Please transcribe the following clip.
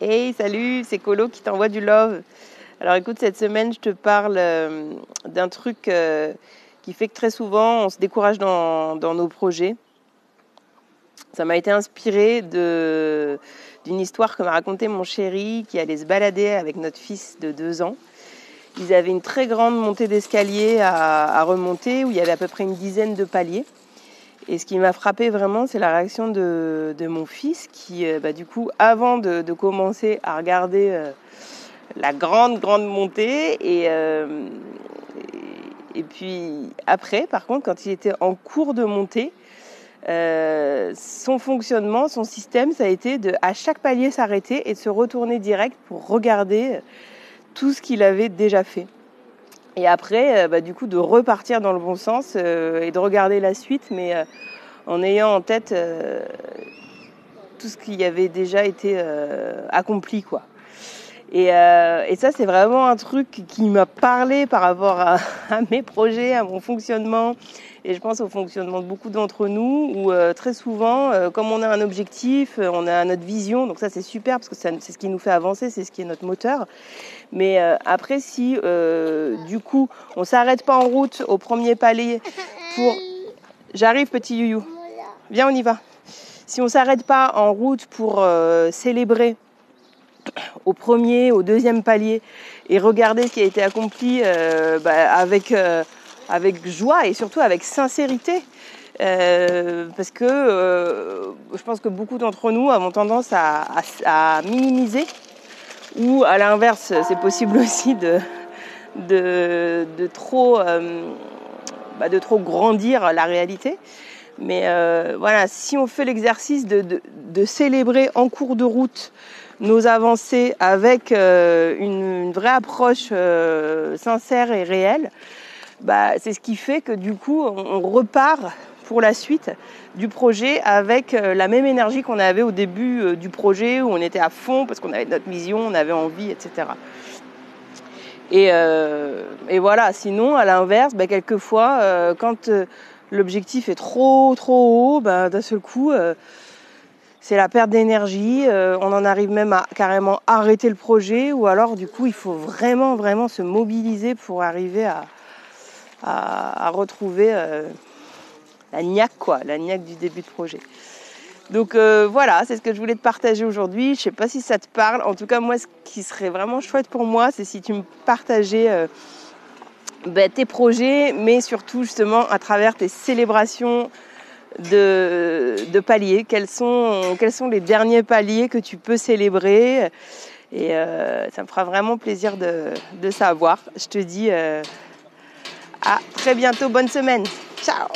Hey, salut, c'est Colo qui t'envoie du love. Alors écoute, cette semaine, je te parle d'un truc qui fait que très souvent, on se décourage dans nos projets. Ça m'a été inspiré d'une histoire que m'a racontée mon chéri qui allait se balader avec notre fils de 2 ans. Ils avaient une très grande montée d'escalier à remonter où il y avait à peu près une dizaine de paliers. Et ce qui m'a frappé vraiment, c'est la réaction de mon fils qui, du coup, avant de commencer à regarder la grande montée et puis après, par contre, quand il était en cours de montée, son fonctionnement, son système, ça a été de à chaque palier s'arrêter et de se retourner direct pour regarder tout ce qu'il avait déjà fait. Et après, du coup, de repartir dans le bon sens et de regarder la suite, mais en ayant en tête tout ce qui avait déjà été accompli, quoi. Et ça, c'est vraiment un truc qui m'a parlé par rapport à mes projets, à mon fonctionnement. Et je pense au fonctionnement de beaucoup d'entre nous, où très souvent, comme on a un objectif, on a notre vision, donc ça c'est super, parce que c'est ce qui nous fait avancer, c'est ce qui est notre moteur. Mais après, si du coup, on s'arrête pas en route au premier palier pour... J'arrive, petit youyou. Viens, on y va. Si on s'arrête pas en route pour célébrer au premier, au deuxième palier et regarder ce qui a été accompli avec joie et surtout avec sincérité, parce que je pense que beaucoup d'entre nous avons tendance à minimiser, ou à l'inverse, c'est possible aussi de trop grandir la réalité. Mais voilà, si on fait l'exercice de célébrer en cours de route nos avancées avec une vraie approche sincère et réelle, c'est ce qui fait que du coup on repart pour la suite du projet avec la même énergie qu'on avait au début du projet, où on était à fond parce qu'on avait notre vision, on avait envie, etc. Et voilà, sinon à l'inverse, quelquefois quand l'objectif est trop haut, d'un seul coup c'est la perte d'énergie, on en arrive même à carrément arrêter le projet, ou alors du coup il faut vraiment se mobiliser pour arriver à retrouver la niaque du début de projet. Donc voilà, c'est ce que je voulais te partager aujourd'hui. Je sais pas si ça te parle. En tout cas, moi, ce qui serait vraiment chouette pour moi, c'est si tu me partageais tes projets, mais surtout justement à travers tes célébrations de paliers. Quels sont les derniers paliers que tu peux célébrer? Et ça me fera vraiment plaisir de savoir. Je te dis à très bientôt, bonne semaine. Ciao!